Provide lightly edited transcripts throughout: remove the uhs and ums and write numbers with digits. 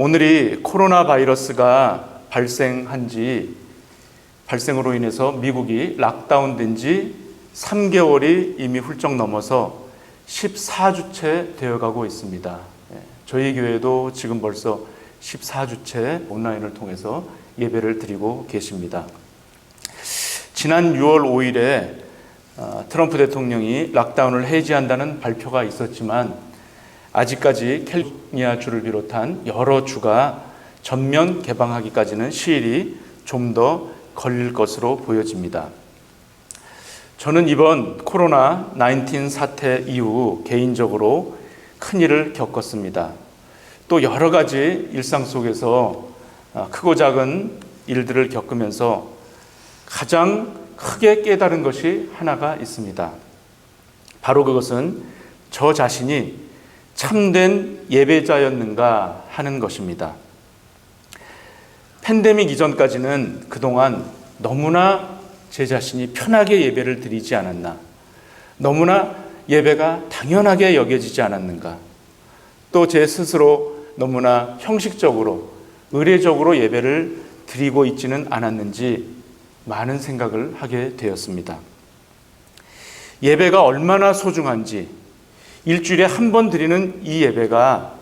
오늘이 코로나 바이러스가 발생으로 인해서 미국이 락다운된 지 3개월이 이미 훌쩍 넘어서 14주째 되어가고 있습니다. 저희 교회도 지금 벌써 14주째 온라인을 통해서 예배를 드리고 계십니다. 지난 6월 5일에 트럼프 대통령이 락다운을 해제한다는 발표가 있었지만 아직까지 캘리포니아주를 비롯한 여러 주가 전면 개방하기까지는 시일이 좀 더 걸릴 것으로 보여집니다. 저는 이번 코로나19 사태 이후 개인적으로 큰일을 겪었습니다. 또 여러 가지 일상 속에서 크고 작은 일들을 겪으면서 가장 크게 깨달은 것이 하나가 있습니다. 바로 그것은 저 자신이 참된 예배자였는가 하는 것입니다. 팬데믹 이전까지는 그동안 너무나 제 자신이 편하게 예배를 드리지 않았나, 너무나 예배가 당연하게 여겨지지 않았는가, 또 제 스스로 너무나 형식적으로 의례적으로 예배를 드리고 있지는 않았는지 많은 생각을 하게 되었습니다. 예배가 얼마나 소중한지, 일주일에 한 번 드리는 이 예배가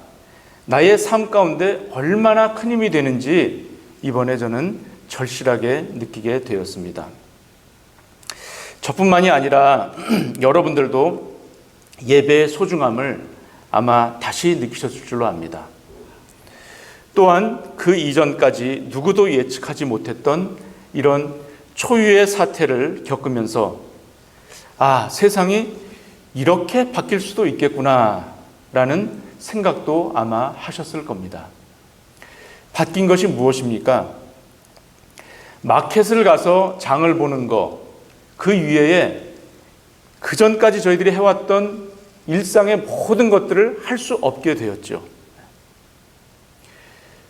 나의 삶 가운데 얼마나 큰 힘이 되는지 이번에 저는 절실하게 느끼게 되었습니다. 저뿐만이 아니라 여러분들도 예배의 소중함을 아마 다시 느끼셨을 줄로 압니다. 또한 그 이전까지 누구도 예측하지 못했던 이런 초유의 사태를 겪으면서 세상이 이렇게 바뀔 수도 있겠구나 라는 생각도 아마 하셨을 겁니다. 바뀐 것이 무엇입니까? 마켓을 가서 장을 보는 거, 그 이외에 그 전까지 저희들이 해왔던 일상의 모든 것들을 할 수 없게 되었죠.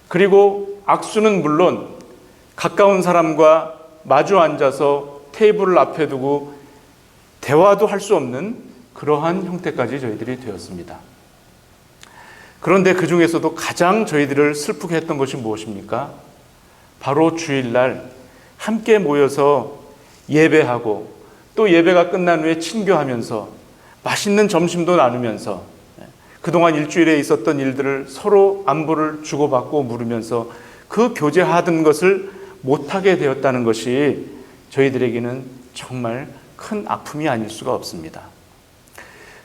그리고 악수는 물론 가까운 사람과 마주 앉아서 테이블을 앞에 두고 대화도 할 수 없는 그러한 형태까지 저희들이 되었습니다. 그런데 그 중에서도 가장 저희들을 슬프게 했던 것이 무엇입니까? 바로 주일날 함께 모여서 예배하고 또 예배가 끝난 후에 친교하면서 맛있는 점심도 나누면서 그동안 일주일에 있었던 일들을 서로 안부를 주고받고 물으면서 그 교제하던 것을 못하게 되었다는 것이 저희들에게는 정말 큰 아픔이 아닐 수가 없습니다.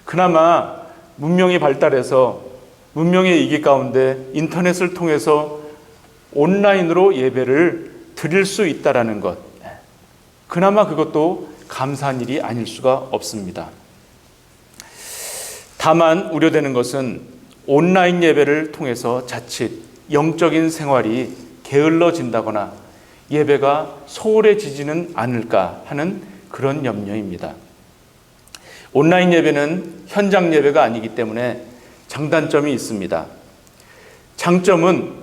그나마 문명이 발달해서 문명의 이기 가운데 인터넷을 통해서 온라인으로 예배를 드릴 수 있다는 것, 그나마 그것도 감사한 일이 아닐 수가 없습니다. 다만 우려되는 것은 온라인 예배를 통해서 자칫 영적인 생활이 게을러진다거나 예배가 소홀해지지는 않을까 하는 그런 염려입니다. 온라인 예배는 현장 예배가 아니기 때문에 장단점이 있습니다. 장점은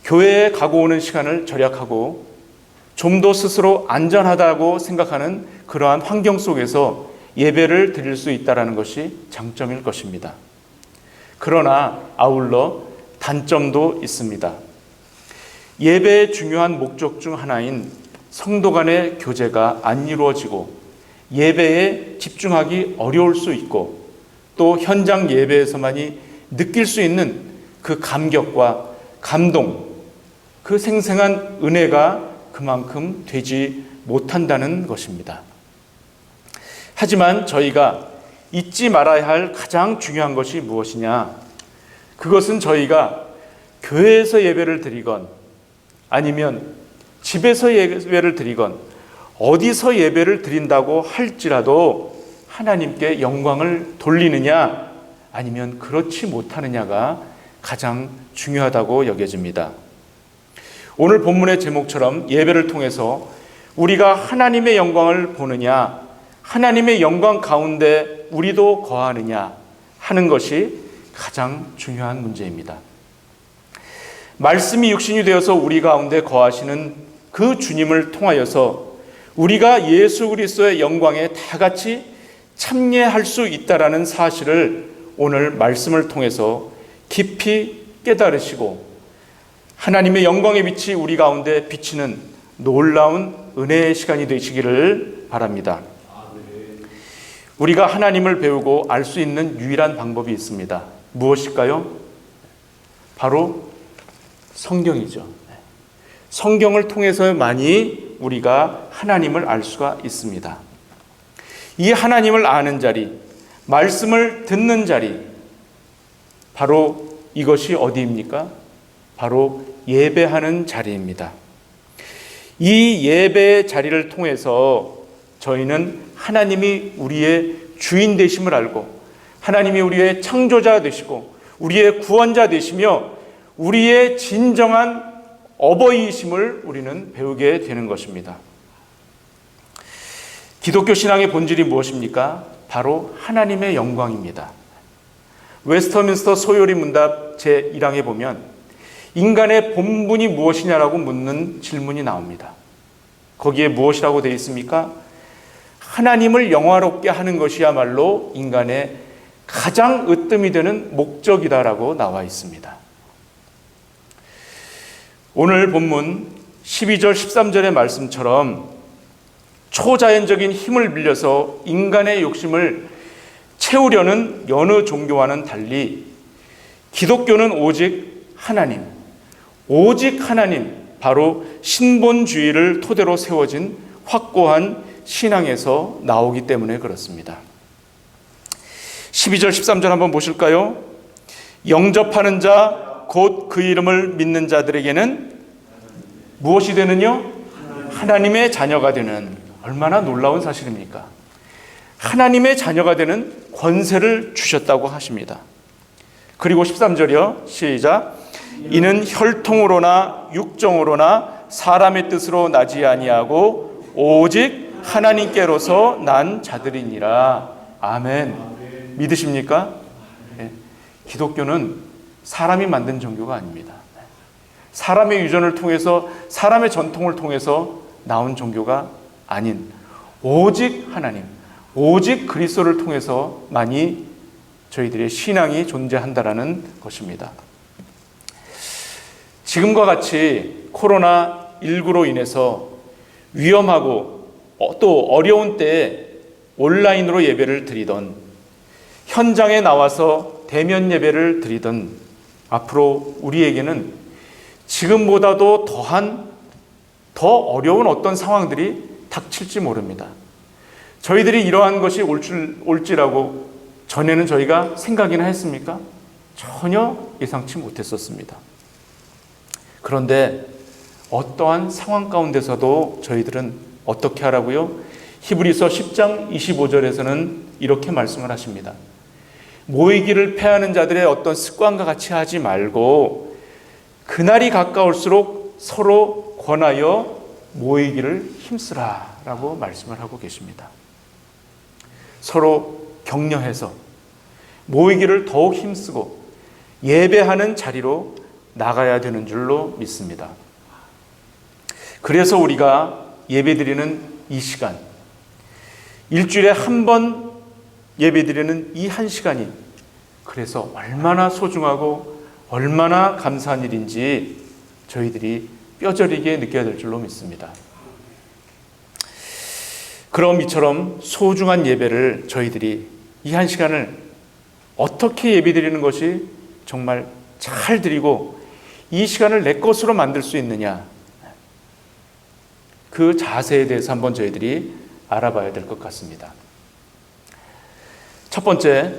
교회에 가고 오는 시간을 절약하고 좀 더 스스로 안전하다고 생각하는 그러한 환경 속에서 예배를 드릴 수 있다는 것이 장점일 것입니다. 그러나 아울러 단점도 있습니다. 예배의 중요한 목적 중 하나인 성도 간의 교제가 안 이루어지고 예배에 집중하기 어려울 수 있고 또 현장 예배에서만이 느낄 수 있는 그 감격과 감동, 그 생생한 은혜가 그만큼 되지 못한다는 것입니다. 하지만 저희가 잊지 말아야 할 가장 중요한 것이 무엇이냐? 그것은 저희가 교회에서 예배를 드리건 아니면 집에서 예배를 드리건 어디서 예배를 드린다고 할지라도 하나님께 영광을 돌리느냐 아니면 그렇지 못하느냐가 가장 중요하다고 여겨집니다. 오늘 본문의 제목처럼 예배를 통해서 우리가 하나님의 영광을 보느냐, 하나님의 영광 가운데 우리도 거하느냐 하는 것이 가장 중요한 문제입니다. 말씀이 육신이 되어서 우리 가운데 거하시는 그 주님을 통하여서 우리가 예수 그리스도의 영광에 다 같이 참여할 수 있다라는 사실을 오늘 말씀을 통해서 깊이 깨달으시고 하나님의 영광의 빛이 우리 가운데 비치는 놀라운 은혜의 시간이 되시기를 바랍니다. 우리가 하나님을 배우고 알 수 있는 유일한 방법이 있습니다. 무엇일까요? 바로 성경이죠. 성경을 통해서만이 우리가 하나님을 알 수가 있습니다. 이 하나님을 아는 자리, 말씀을 듣는 자리, 바로 이것이 어디입니까? 바로 예배하는 자리입니다. 이 예배의 자리를 통해서 저희는 하나님이 우리의 주인 되심을 알고 하나님이 우리의 창조자 되시고 우리의 구원자 되시며 우리의 진정한 어버이이심을 우리는 배우게 되는 것입니다. 기독교 신앙의 본질이 무엇입니까? 바로 하나님의 영광입니다. 웨스터민스터 소요리 문답 제1항에 보면 인간의 본분이 무엇이냐라고 묻는 질문이 나옵니다. 거기에 무엇이라고 되어 있습니까? 하나님을 영화롭게 하는 것이야말로 인간의 가장 으뜸이 되는 목적이다라고 나와 있습니다. 오늘 본문 12절 13절의 말씀처럼 초자연적인 힘을 빌려서 인간의 욕심을 채우려는 여느 종교와는 달리 기독교는 오직 하나님, 바로 신본주의를 토대로 세워진 확고한 신앙에서 나오기 때문에 그렇습니다. 12절 13절 한번 보실까요? 영접하는 자 곧 그 이름을 믿는 자들에게는 무엇이 되느냐? 하나님의 자녀가 되는, 얼마나 놀라운 사실입니까? 하나님의 자녀가 되는 권세를 주셨다고 하십니다. 그리고 13절이요. 시작. 이는 혈통으로나 육정으로나 사람의 뜻으로 나지 아니하고 오직 하나님께로서 난 자들이니라. 아멘. 믿으십니까? 네. 기독교는 사람이 만든 종교가 아닙니다. 사람의 유전을 통해서 사람의 전통을 통해서 나온 종교가 아닌 오직 하나님, 오직 그리스도를 통해서만이 저희들의 신앙이 존재한다라는 것입니다. 지금과 같이 코로나19로 인해서 위험하고 또 어려운 때에 온라인으로 예배를 드리던, 현장에 나와서 대면 예배를 드리던 앞으로 우리에게는 지금보다도 더 어려운 어떤 상황들이 닥칠지 모릅니다. 저희들이 이러한 것이 올지라고 전에는 저희가 생각이나 했습니까? 전혀 예상치 못했었습니다. 그런데 어떠한 상황 가운데서도 저희들은 어떻게 하라고요? 히브리서 10장 25절에서는 이렇게 말씀을 하십니다. 모이기를 패하는 자들의 어떤 습관과 같이 하지 말고 그날이 가까울수록 서로 권하여 모이기를 힘쓰라 라고 말씀을 하고 계십니다. 서로 격려해서 모이기를 더욱 힘쓰고 예배하는 자리로 나가야 되는 줄로 믿습니다. 그래서 우리가 예배드리는 이 시간, 일주일에 한 번 예배드리는 이 한 시간이 그래서 얼마나 소중하고 얼마나 감사한 일인지 저희들이 뼈저리게 느껴야 될 줄로 믿습니다. 그럼 이처럼 소중한 예배를 저희들이 이 한 시간을 어떻게 예배드리는 것이 정말 잘 드리고 이 시간을 내 것으로 만들 수 있느냐, 그 자세에 대해서 한번 저희들이 알아봐야 될 것 같습니다. 첫 번째,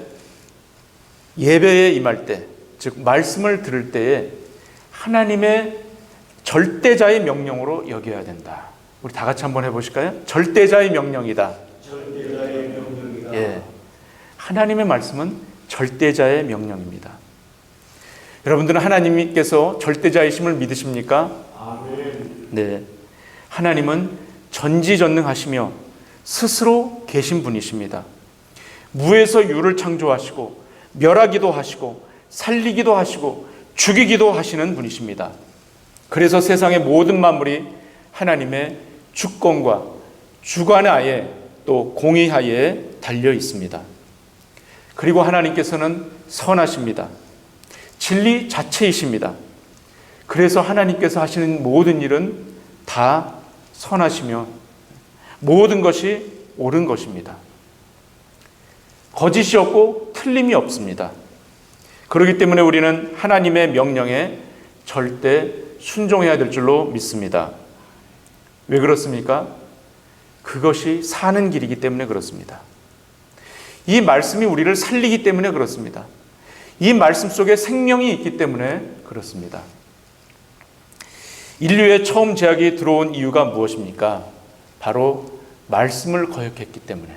예배에 임할 때, 즉 말씀을 들을 때에 하나님의 절대자의 명령으로 여겨야 된다. 우리 다 같이 한번 해보실까요? 절대자의 명령이다. 절대자의 명령이다. 예, 하나님의 말씀은 절대자의 명령입니다. 여러분들은 하나님께서 절대자이심을 믿으십니까? 아멘. 네, 하나님은 전지전능하시며 스스로 계신 분이십니다. 무에서 유를 창조하시고 멸하기도 하시고 살리기도 하시고 죽이기도 하시는 분이십니다. 그래서 세상의 모든 만물이 하나님의 주권과 주관하에 또 공의하에 달려 있습니다. 그리고 하나님께서는 선하십니다. 진리 자체이십니다. 그래서 하나님께서 하시는 모든 일은 다 선하시며 모든 것이 옳은 것입니다. 거짓이 없고 틀림이 없습니다. 그렇기 때문에 우리는 하나님의 명령에 절대 순종해야 될 줄로 믿습니다. 왜 그렇습니까? 그것이 사는 길이기 때문에 그렇습니다. 이 말씀이 우리를 살리기 때문에 그렇습니다. 이 말씀 속에 생명이 있기 때문에 그렇습니다. 인류의 처음 죄악이 들어온 이유가 무엇입니까? 바로 말씀을 거역했기 때문에,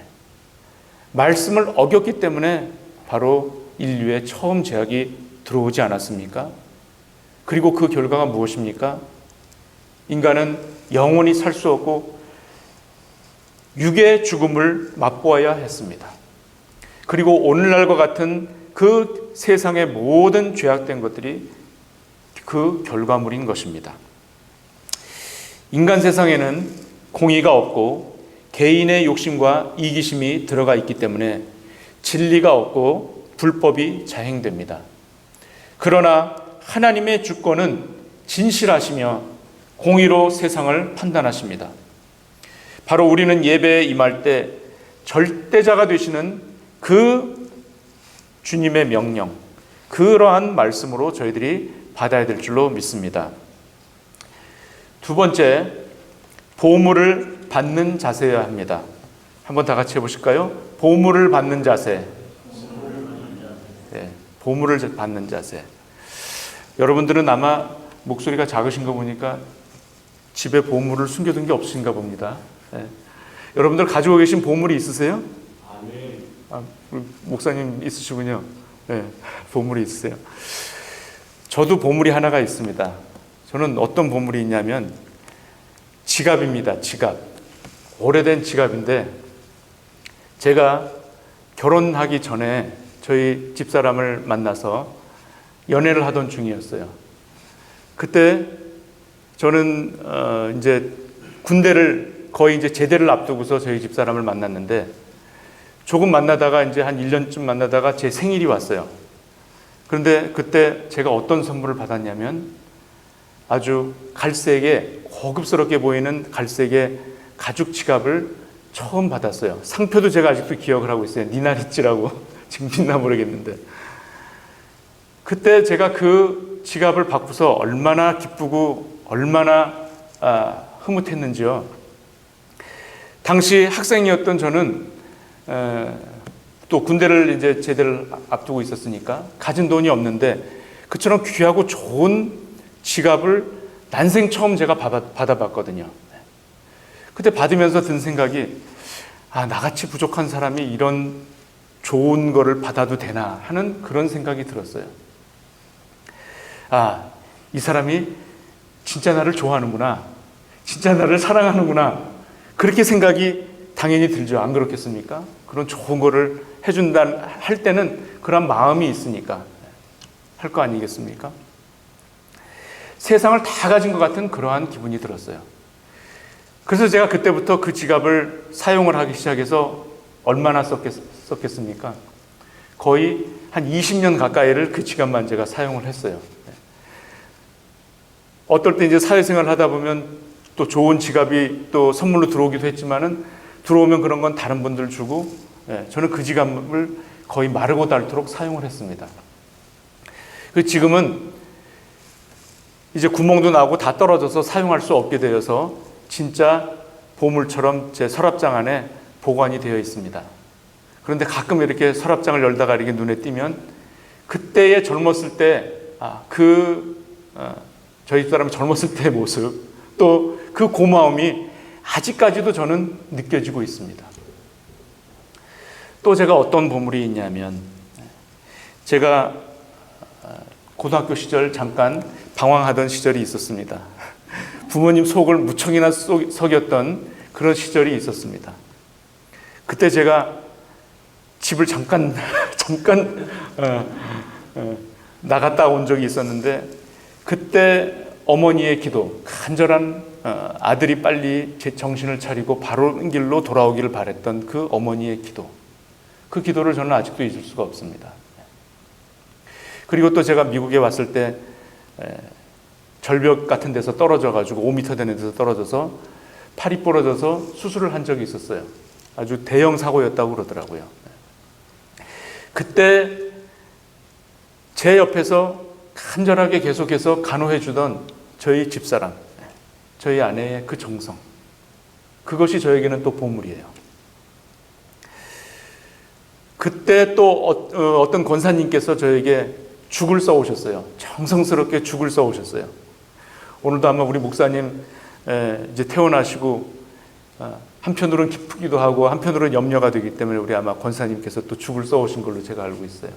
말씀을 어겼기 때문에 바로 인류의 처음 죄악이 들어오지 않았습니까? 그리고 그 결과가 무엇입니까? 인간은 영원히 살 수 없고 육의 죽음을 맛보아야 했습니다. 그리고 오늘날과 같은 그 세상의 모든 죄악된 것들이 그 결과물인 것입니다. 인간 세상에는 공의가 없고 개인의 욕심과 이기심이 들어가 있기 때문에 진리가 없고 불법이 자행됩니다. 그러나 하나님의 주권은 진실하시며 공의로 세상을 판단하십니다. 바로 우리는 예배에 임할 때 절대자가 되시는 그 주님의 명령, 그러한 말씀으로 저희들이 받아야 될 줄로 믿습니다. 두 번째, 보물을 받는 자세여야 합니다. 한번 다 같이 해보실까요? 보물을 받는 자세. 네, 보물을 받는 자세. 여러분들은 아마 목소리가 작으신 거 보니까 집에 보물을 숨겨둔 게 없으신가 봅니다. 네. 여러분들 가지고 계신 보물이 있으세요? 목사님 있으시군요. 네, 보물이 있으세요. 저도 보물이 하나가 있습니다. 저는 어떤 보물이 있냐면 지갑입니다. 지갑. 오래된 지갑인데 제가 결혼하기 전에 저희 집사람을 만나서 연애를 하던 중이었어요. 그때 저는 이제 군대를 거의 이제 제대를 앞두고서 저희 집사람을 만났는데 조금 만나다가 이제 한 1년쯤 만나다가 제 생일이 왔어요. 그런데 그때 제가 어떤 선물을 받았냐면 아주 갈색의 고급스럽게 보이는 갈색의 가죽 지갑을 처음 받았어요. 상표도 제가 아직도 기억을 하고 있어요. 니나리찌라고. 지금 있나 모르겠는데. 그때 제가 그 지갑을 받고서 얼마나 기쁘고 얼마나 흐뭇했는지요. 당시 학생이었던 저는 또 군대를 이제 제대를 앞두고 있었으니까 가진 돈이 없는데 그처럼 귀하고 좋은 지갑을 난생 처음 제가 받아봤거든요. 그때 받으면서 든 생각이 나같이 부족한 사람이 이런 좋은 거를 받아도 되나 하는 그런 생각이 들었어요. 이 사람이 진짜 나를 좋아하는구나. 진짜 나를 사랑하는구나. 그렇게 생각이 당연히 들죠. 안 그렇겠습니까? 그런 좋은 거를 해준다 할 때는 그런 마음이 있으니까 할 거 아니겠습니까? 세상을 다 가진 것 같은 그러한 기분이 들었어요. 그래서 제가 그때부터 그 지갑을 사용을 하기 시작해서 얼마나 썼겠습니까? 거의 한 20년 가까이를 그 지갑만 제가 사용을 했어요. 어떨 때 이제 사회생활을 하다 보면 또 좋은 지갑이 또 선물로 들어오기도 했지만은 들어오면 그런 건 다른 분들 주고 저는 그 지갑을 거의 마르고 닳도록 사용을 했습니다. 지금은 이제 구멍도 나고 다 떨어져서 사용할 수 없게 되어서 진짜 보물처럼 제 서랍장 안에 보관이 되어 있습니다. 그런데 가끔 이렇게 서랍장을 열다가 이렇게 눈에 띄면 그때의 젊었을 때 저희 사람 젊었을 때의 모습 또 그 고마움이 아직까지도 저는 느껴지고 있습니다. 또 제가 어떤 보물이 있냐면 제가 고등학교 시절 잠깐 방황하던 시절이 있었습니다. 부모님 속을 무척이나 속였던 그런 시절이 있었습니다. 그때 제가 집을 잠깐 나갔다 온 적이 있었는데 그때 어머니의 기도, 간절한 아들이 빨리 제 정신을 차리고 바른 길로 돌아오기를 바랬던 그 어머니의 기도, 그 기도를 저는 아직도 잊을 수가 없습니다. 그리고 또 제가 미국에 왔을 때 절벽 같은 데서 떨어져가지고 5m 되는 데서 떨어져서 팔이 부러져서 수술을 한 적이 있었어요. 아주 대형 사고였다고 그러더라고요. 그때 제 옆에서 간절하게 계속해서 간호해 주던 저희 집사람, 저희 아내의 그 정성, 그것이 저에게는 또 보물이에요. 그때 또 어떤 권사님께서 저에게 죽을 써오셨어요. 정성스럽게 죽을 써오셨어요. 오늘도 아마 우리 목사님 이제 퇴원하시고 한편으로는 기쁘기도 하고 한편으로는 염려가 되기 때문에 우리 아마 권사님께서 또 죽을 써오신 걸로 제가 알고 있어요.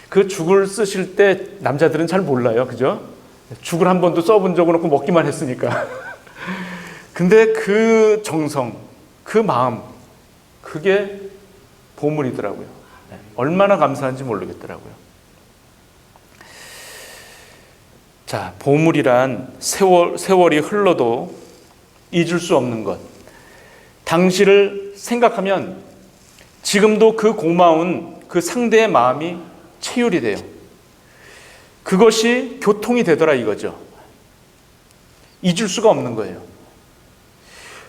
그 죽을 쓰실 때 남자들은 잘 몰라요. 그죠? 죽을 한 번도 써본 적은 없고 먹기만 했으니까. 근데 그 정성, 그 마음, 그게 보물이더라고요. 얼마나 감사한지 모르겠더라고요. 자, 보물이란 세월이 흘러도 잊을 수 없는 것. 당시를 생각하면 지금도 그 고마운 그 상대의 마음이 체휼이 돼요. 그것이 교통이 되더라 이거죠. 잊을 수가 없는 거예요.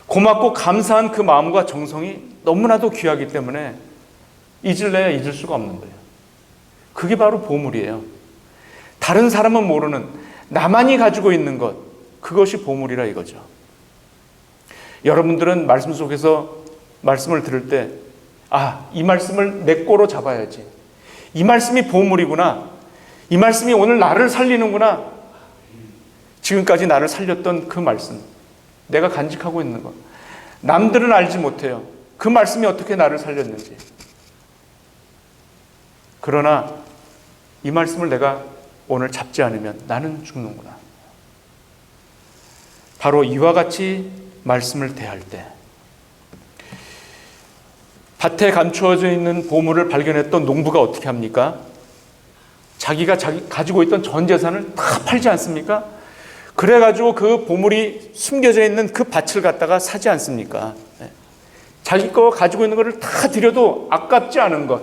고맙고 감사한 그 마음과 정성이 너무나도 귀하기 때문에 잊을래야 잊을 수가 없는 거예요. 그게 바로 보물이에요. 다른 사람은 모르는 나만이 가지고 있는 것, 그것이 보물이라 이거죠. 여러분들은 말씀 속에서 말씀을 들을 때 이 말씀을 내 거로 잡아야지. 이 말씀이 보물이구나. 이 말씀이 오늘 나를 살리는구나. 지금까지 나를 살렸던 그 말씀, 내가 간직하고 있는 것, 남들은 알지 못해요. 그 말씀이 어떻게 나를 살렸는지. 그러나 이 말씀을 내가 오늘 잡지 않으면 나는 죽는구나. 바로 이와 같이 말씀을 대할 때 밭에 감추어져 있는 보물을 발견했던 농부가 어떻게 합니까? 자기가 가지고 있던 전 재산을 다 팔지 않습니까? 그래가지고 그 보물이 숨겨져 있는 그 밭을 갖다가 사지 않습니까? 자기 거 가지고 있는 것을 다 드려도 아깝지 않은 것,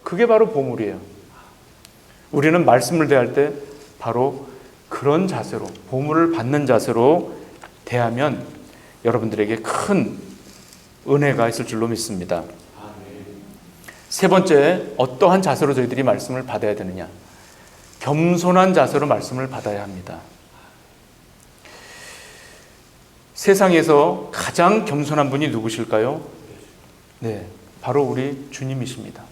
그게 바로 보물이에요. 우리는 말씀을 대할 때 바로 그런 자세로, 보물을 받는 자세로 대하면 여러분들에게 큰 은혜가 있을 줄로 믿습니다. 세 번째, 어떠한 자세로 저희들이 말씀을 받아야 되느냐? 겸손한 자세로 말씀을 받아야 합니다. 세상에서 가장 겸손한 분이 누구실까요? 네, 바로 우리 주님이십니다.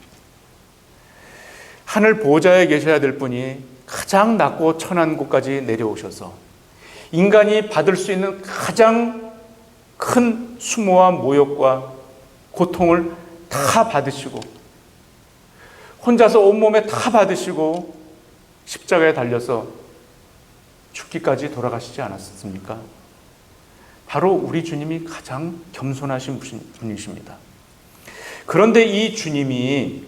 하늘 보좌에 계셔야 될 분이 가장 낮고 천한 곳까지 내려오셔서 인간이 받을 수 있는 가장 큰 수모와 모욕과 고통을 다 받으시고 혼자서 온몸에 다 받으시고 십자가에 달려서 죽기까지 돌아가시지 않았습니까? 바로 우리 주님이 가장 겸손하신 분이십니다. 그런데 이 주님이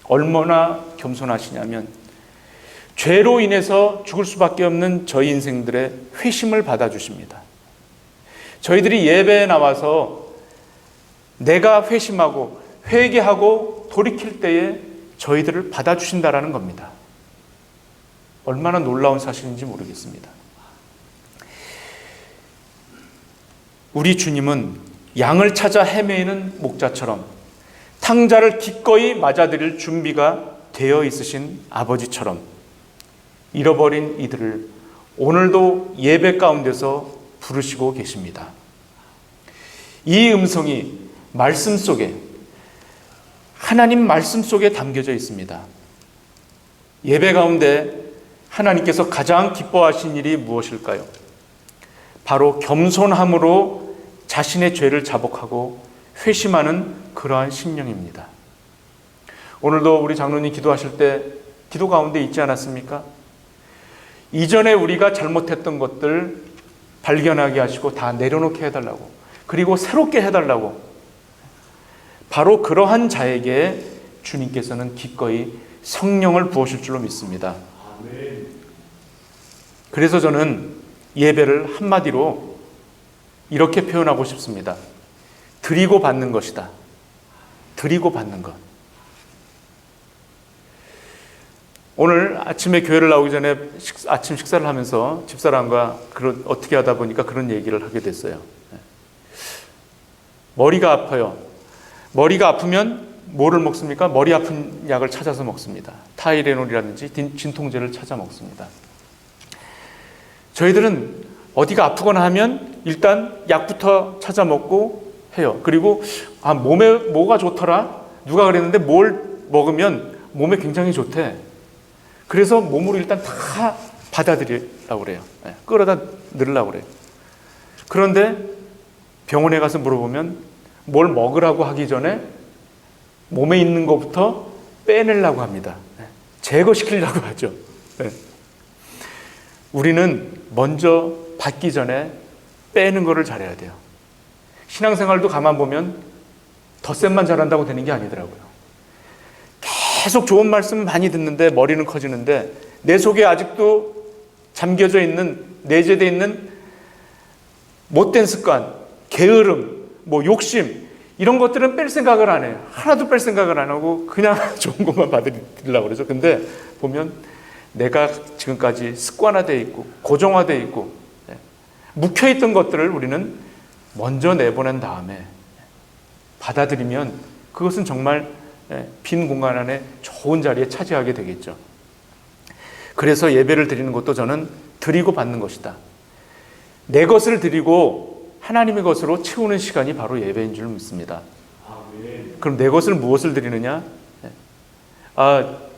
얼마나 겸손하시냐면 죄로 인해서 죽을 수밖에 없는 저희 인생들의 회심을 받아주십니다. 저희들이 예배에 나와서 내가 회심하고 회개하고 돌이킬 때에 저희들을 받아주신다라는 겁니다. 얼마나 놀라운 사실인지 모르겠습니다. 우리 주님은 양을 찾아 헤매이는 목자처럼 탕자를 기꺼이 맞아들일 준비가 되어 있으신 아버지처럼 잃어버린 이들을 오늘도 예배 가운데서 부르시고 계십니다. 이 음성이 말씀 속에, 하나님 말씀 속에 담겨져 있습니다. 예배 가운데 하나님께서 가장 기뻐하신 일이 무엇일까요? 바로 겸손함으로 자신의 죄를 자복하고 회심하는 그러한 심령입니다. 오늘도 우리 장로님 기도하실 때 기도 가운데 있지 않았습니까? 이전에 우리가 잘못했던 것들 발견하게 하시고 다 내려놓게 해달라고, 그리고 새롭게 해달라고, 바로 그러한 자에게 주님께서는 기꺼이 성령을 부으실 줄로 믿습니다. 그래서 저는 예배를 한마디로 이렇게 표현하고 싶습니다. 드리고 받는 것이다. 드리고 받는 것. 오늘 아침에 교회를 나오기 전에 아침 식사를 하면서 집사람과 어떻게 하다 보니까 그런 얘기를 하게 됐어요. 머리가 아파요. 머리가 아프면 뭐를 먹습니까? 머리 아픈 약을 찾아서 먹습니다. 타이레놀이라든지 진통제를 찾아 먹습니다. 저희들은 어디가 아프거나 하면 일단 약부터 찾아 먹고 해요. 그리고 몸에 뭐가 좋더라? 누가 그랬는데 뭘 먹으면 몸에 굉장히 좋대. 그래서 몸으로 일단 다 받아들이려고 그래요. 끌어다 넣으려고 그래요. 그런데 병원에 가서 물어보면 뭘 먹으라고 하기 전에 몸에 있는 것부터 빼내려고 합니다. 제거시키려고 하죠. 우리는 먼저 받기 전에 빼는 거를 잘해야 돼요. 신앙생활도 가만 보면 덧셈만 잘한다고 되는 게 아니더라고요. 계속 좋은 말씀 많이 듣는데 머리는 커지는데 내 속에 아직도 잠겨져 있는, 내재되어 있는 못된 습관, 게으름, 욕심, 이런 것들은 뺄 생각을 안 해요. 하나도 뺄 생각을 안 하고 그냥 좋은 것만 받으려고 그러죠. 근데 보면 내가 지금까지 습관화되어 있고 고정화되어 있고 묵혀있던 것들을 우리는 먼저 내보낸 다음에 받아들이면 그것은 정말 빈 공간 안에 좋은 자리에 차지하게 되겠죠. 그래서 예배를 드리는 것도 저는 드리고 받는 것이다. 내 것을 드리고 하나님의 것으로 채우는 시간이 바로 예배인 줄 믿습니다. 그럼 내 것을 무엇을 드리느냐?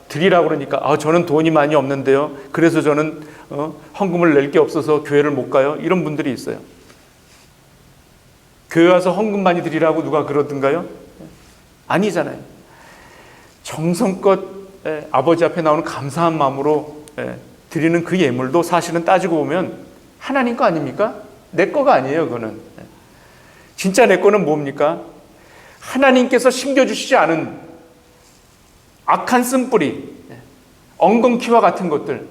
드리라고 그러니까 저는 돈이 많이 없는데요. 그래서 저는 헌금을 낼 게 없어서 교회를 못 가요. 이런 분들이 있어요. 교회 와서 헌금 많이 드리라고 누가 그러던가요? 아니잖아요. 정성껏 아버지 앞에 나오는 감사한 마음으로 드리는 그 예물도 사실은 따지고 보면 하나님 거 아닙니까? 내 거가 아니에요. 그거는 진짜 내 거는 뭡니까? 하나님께서 심겨주시지 않은 악한 쓴뿌리, 엉겅퀴와 같은 것들,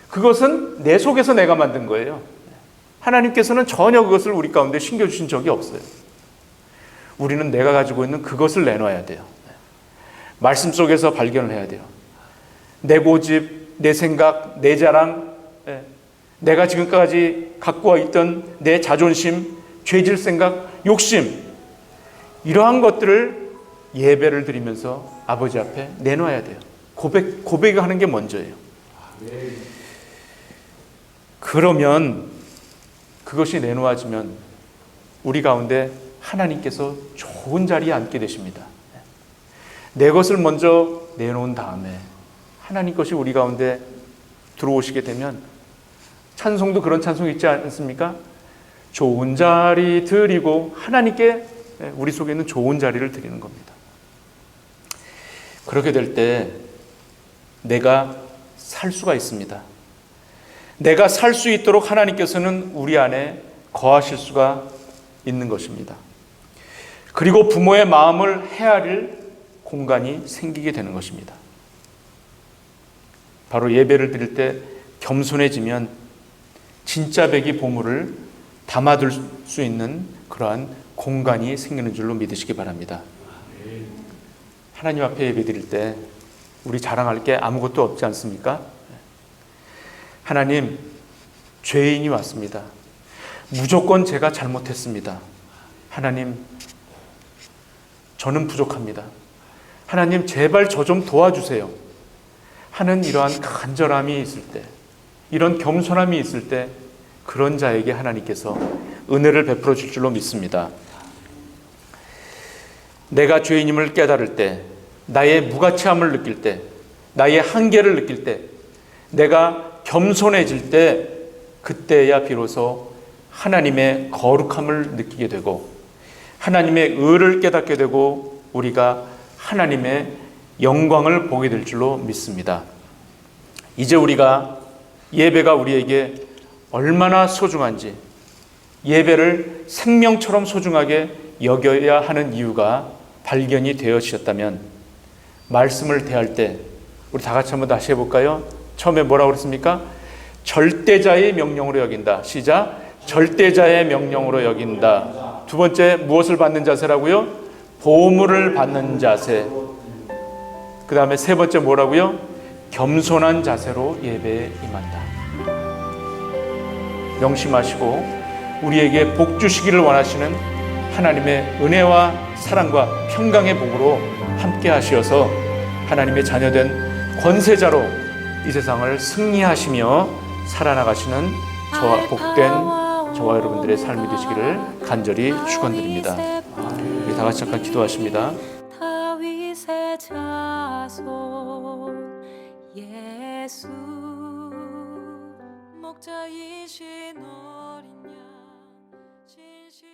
그것은 내 속에서 내가 만든 거예요. 하나님께서는 전혀 그것을 우리 가운데 심겨주신 적이 없어요. 우리는 내가 가지고 있는 그것을 내놔야 돼요. 말씀 속에서 발견을 해야 돼요. 내 고집, 내 생각, 내 자랑, 내가 지금까지 갖고 와 있던 내 자존심, 죄질 생각, 욕심, 이러한 것들을 예배를 드리면서 아버지 앞에 내놔야 돼요. 고백하는 게 먼저예요. 그러면 그것이 내놓아지면 우리 가운데 하나님께서 좋은 자리에 앉게 되십니다. 내 것을 먼저 내놓은 다음에 하나님 것이 우리 가운데 들어오시게 되면 찬송도 그런 찬송이 있지 않습니까? 좋은 자리 드리고 하나님께 우리 속에 있는 좋은 자리를 드리는 겁니다. 그렇게 될 때 내가 살 수가 있습니다. 내가 살 수 있도록 하나님께서는 우리 안에 거하실 수가 있는 것입니다. 그리고 부모의 마음을 헤아릴 공간이 생기게 되는 것입니다. 바로 예배를 드릴 때 겸손해지면 진짜 백이 보물을 담아둘 수 있는 그러한 공간이 생기는 줄로 믿으시기 바랍니다. 하나님 앞에 예배 드릴 때 우리 자랑할 게 아무것도 없지 않습니까? 하나님, 죄인이 왔습니다. 무조건 제가 잘못했습니다. 하나님, 저는 부족합니다. 하나님, 제발 저 좀 도와주세요. 하는 이러한 간절함이 있을 때, 이런 겸손함이 있을 때 그런 자에게 하나님께서 은혜를 베풀어 줄 줄로 믿습니다. 내가 죄인임을 깨달을 때, 나의 무가치함을 느낄 때, 나의 한계를 느낄 때, 내가 겸손해질 때, 그때야 비로소 하나님의 거룩함을 느끼게 되고 하나님의 의를 깨닫게 되고 우리가 하나님의 영광을 보게 될 줄로 믿습니다. 이제 우리가 예배가 우리에게 얼마나 소중한지, 예배를 생명처럼 소중하게 여겨야 하는 이유가 발견이 되어지셨다면 말씀을 대할 때 우리 다 같이 한번 다시 해볼까요? 처음에 뭐라고 그랬습니까? 절대자의 명령으로 여긴다. 시작. 절대자의 명령으로 여긴다. 두 번째, 무엇을 받는 자세라고요? 보물을 받는 자세. 그 다음에 세 번째 뭐라고요? 겸손한 자세로 예배에 임한다. 명심하시고 우리에게 복 주시기를 원하시는 하나님의 은혜와 사랑과 평강의 복으로 함께 하시어서 하나님의 자녀된 권세자로 이 세상을 승리하시며 살아나가시는 저와 복된 저와 여러분들의 삶이 되시기를 간절히 축원드립니다. 우리 다 같이 잠깐 기도하십니다. 다윗의 자손 예수 목자이신 어린 양 진실